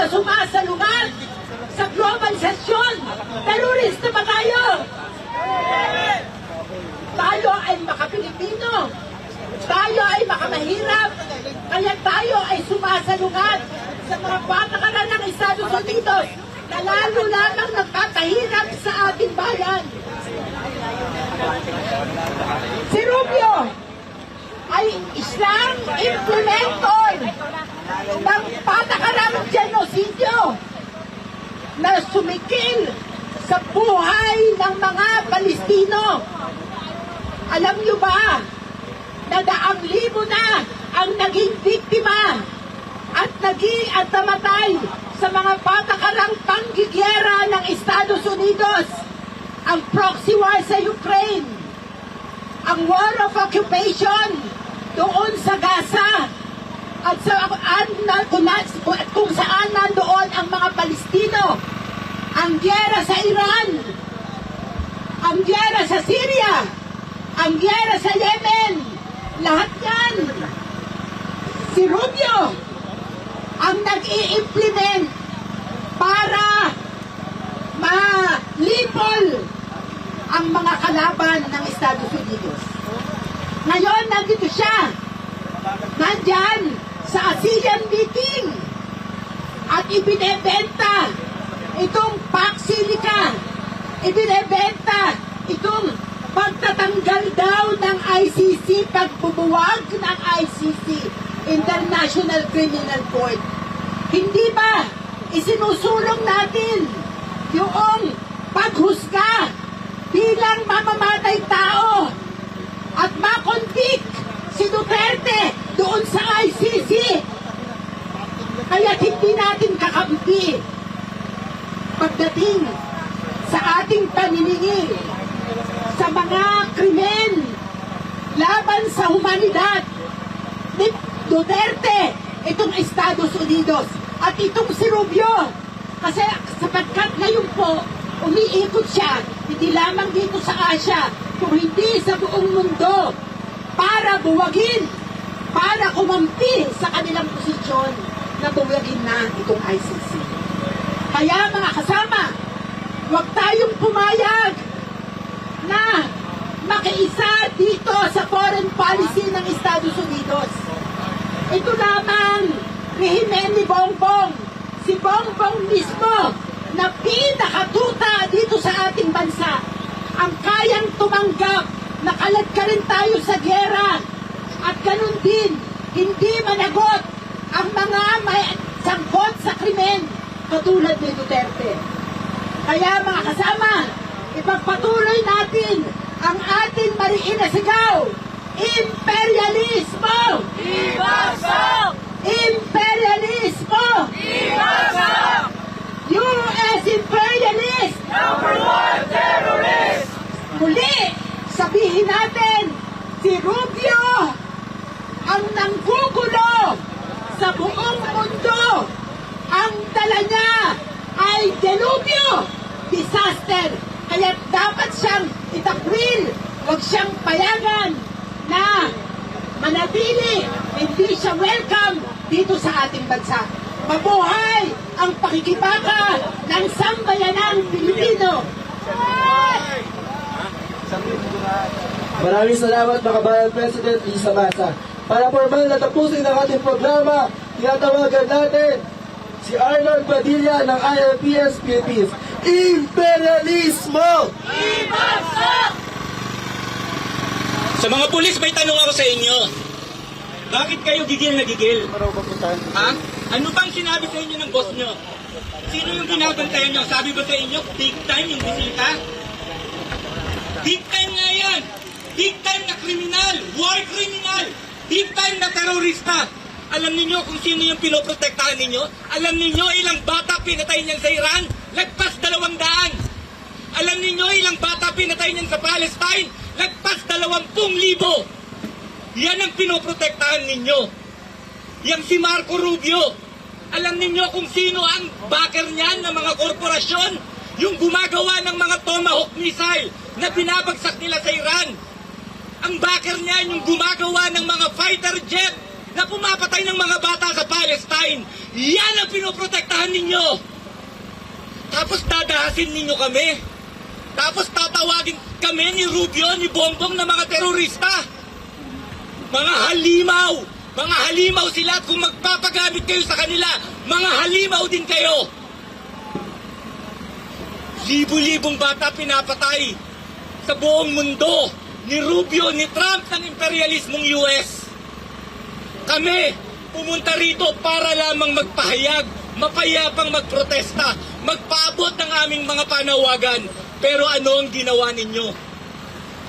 sumasalungat sa globalisasyon. Terorista ba tayo? Tayo ay makapilipino. Tayo ay makamahirap. Kaya tayo ay sumasalungat sa mga patakaran ng Estados Unidos na lalo lamang nagpapahirap sa ating bayan. Si Rubio ay isang implementor ng patakarang genosidyo na sumikil sa buhay ng mga Palestino. Alam niyo ba na daang libo na ang naging biktima at namatay sa mga patakarang panggigyera ng Estados Unidos, ang proxy war sa Ukraine, ang war of occupation doon sa Gaza, at kung saan nandoon ang mga Palestino, ang gyera sa Iran, ang gyera sa Syria, ang gyera sa Yemen, lahat yan. Si Rubio ang nag-i-implement para malipol ang mga kalaban ng Estados Unidos. Ngayon, nandito siya. Nandyan sa ASEAN meeting at ibinebenta itong Pax-Silica. Ibinebenta itong pagtatanggal daw ng ICC, pagbubuwag ng ICC, International Criminal Court. Hindi ba isinusulong natin yung paghusga bilang mamamatay tao at makonvict si Duterte doon sa ICC? Kaya hindi natin kakampi pagdating sa ating paniningil sa mga krimen laban sa humanidad ni Duterte, itong Estados Unidos at itong si Rubio. Kasi sapagkat ngayon po umiikot siya hindi lamang dito sa Asia kung hindi sa buong mundo para buwagin, para kumampi sa kanilang posisyon na buwagin na itong ICC. Kaya mga kasama, huwag tayong pumayag na makiisa dito sa foreign policy ng Estados Unidos. Ito lamang rehimen ni Bongbong, si Bongbong mismo na pinakatuta dito sa ating bansa ang kayang tumanggap na kalat ka rin tayo sa giyera at ganun din hindi managot ang mga may sangkot sa krimen katulad ni Duterte. Kaya mga kasama, ipagpatuloy natin ang ating mariin na sigaw, imperialismo! Ibagsak! Imperialismo! Ibagsak! US imperialist! #1 terrorist! Muli, sabihin natin, si Rubio ang nanggugulo sa buong mundo. Ang dala niya ay delubyo, disaster. Kaya dapat siyang itakwil, huwag siyang payagan na manatili, hindi siya welcome dito sa ating bansa. Mabuhay ang pakikibaka ng sambayanang Pilipino! Maraming salamat mga kabayan President Lisa Masa. Para formal na tapusin ang ating programa, tinatawagan natin si Arnold Padilla ng ILPS Philippines. Imperialismo! Ibagsak! Sa mga pulis, may tanong ako sa inyo. Bakit kayo gigil na gigil? Ha? Ano bang sinabi sa inyo ng boss nyo? Sino yung binabantayan nyo? Sabi ba sa inyo, big time yung bisita? Big time nga yan! Big time na kriminal! War criminal! Big time na terorista! Alam niyo kung sino yung pinoprotektahan ninyo? Alam niyo ilang bata pinatay niyan sa Iran? Lagpas 200! Alam niyo ilang bata pinatay niyan sa Palestine? Lagpas 20,000! Yan ang pinoprotektahan ninyo. Yang si Marco Rubio. Alam ninyo kung sino ang backer niyan ng mga korporasyon? Yung gumagawa ng mga Tomahawk missile na binabagsak nila sa Iran. Ang backer niyan yung gumagawa ng mga fighter jet na pumapatay ng mga bata sa Palestine. Yan ang pinoprotektahan ninyo. Tapos dadahasin ninyo kami. Tapos tatawagin kami ni Rubio, ni Bongbong na mga terorista. Mga halimaw. Mga halimaw sila at kung magpapagamit kayo sa kanila, mga halimaw din kayo. Libo-libong bata pinapatay sa buong mundo ni Rubio, ni Trump ng imperialismong US. Kami, pumunta rito para lamang magpahayag, mapayapang magprotesta, magpaabot ng aming mga panawagan. Pero ano ang ginawa ninyo?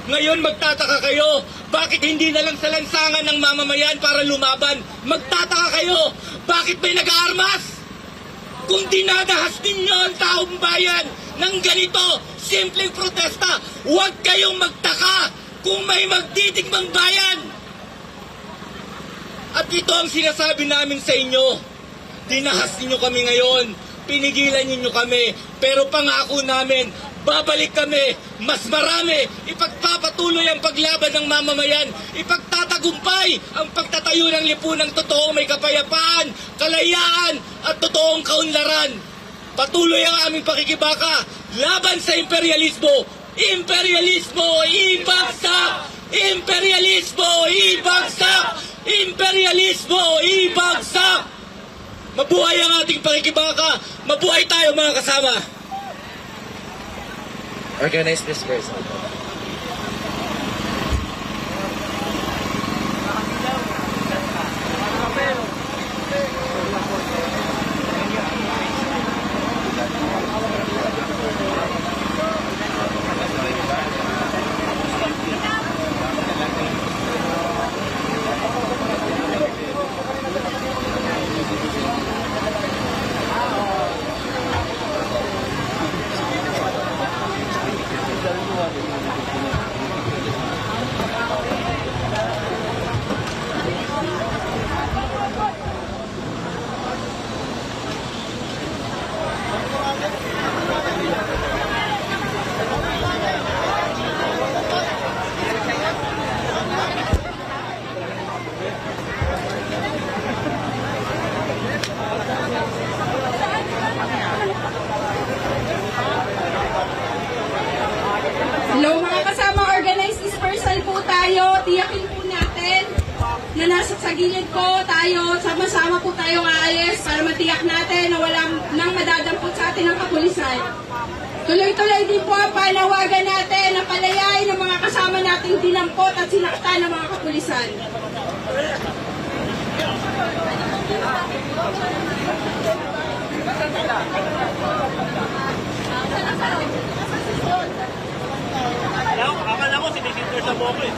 Ngayon magtataka kayo, bakit hindi na lang sa lansangan ng mamamayan para lumaban? Magtataka kayo, bakit may nag-aarmas? Kung dinadahas ninyo ang taong bayan ng ganito, simpleng protesta, huwag kayong magtaka kung may magtitikmang bayan. At ito ang sinasabi namin sa inyo. Dinahas ninyo kami ngayon, pinigilan ninyo kami, pero pangako namin, babalik kami, mas marami, ipagpapatuloy ang paglaban ng mamamayan, ipagtatagumpay ang pagtatayo ng lipunang totoong may kapayapaan, kalayaan at totoong kaunlaran. Patuloy ang aming pakikibaka laban sa imperialismo. Imperialismo, ibagsak! Imperialismo, ibagsak! Imperialismo, ibagsak! Mabuhay ang ating pakikibaka! Mabuhay tayo mga kasama! Organize dispersal. Hello mga kasama, organized dispersal po tayo. Tiyakin po natin na nasa sa gilid ko tayo, sama-sama po tayong aalis para matiyak natin na walang nang madadampot sa atin ng kapulisan. Tuloy-tuloy din po ang panawagan natin na palayain ng mga kasama nating dinampot at sinaktan ng mga kapulisan. Akala ko sinisinter sa buko eh.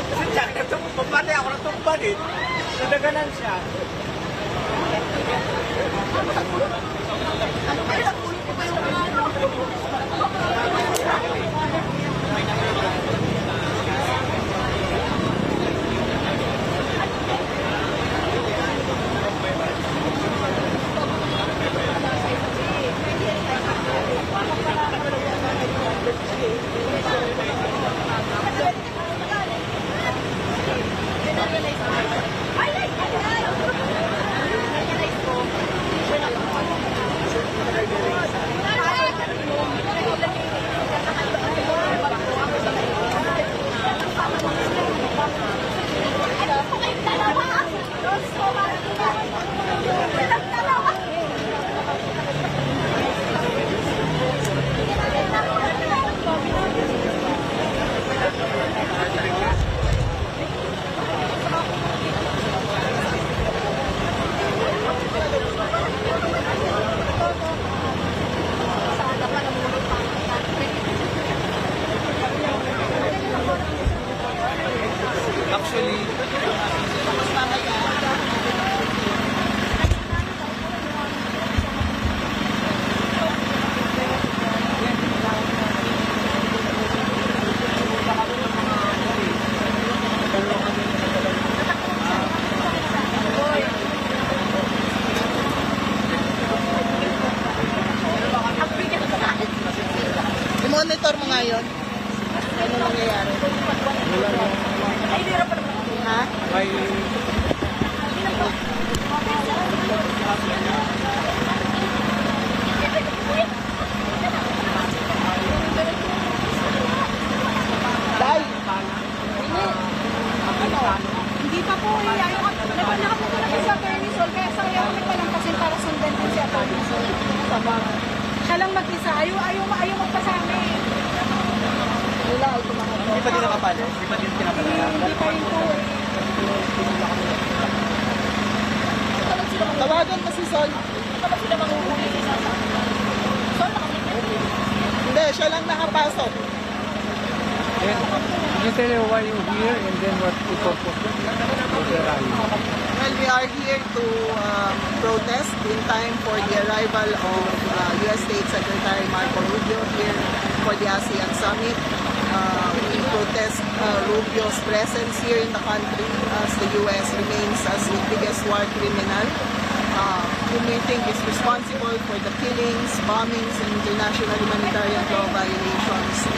Kasi dyan, ito mo, pabali ako ng tumbalit. Nadaganan siya. I-monitor mo nga yun. Ano nangyayari? Ha? Dai! Hindi pa po eh. Nakapunta na po sa Attorney Sol. Kaya sa kaya kami palampasin para sundan din si Attorney Sol. Siya lang mag-isa. Ayaw magpasama eh. Hindi pa din nakapala. Hindi pa din pinapala. Hindi pa rin po eh. Tawagan mo si Sol. Hindi, siya lang nakapasok. Can you tell me why you're here and then what you purpose of the rally? Well, we are here to protest in time for the arrival of U.S. State Secretary Marco Rubio here for the ASEAN Summit. We protest Rubio's presence here in the country as the U.S. remains as the biggest war criminal whom we think is responsible for the killings, bombings, and international humanitarian law violations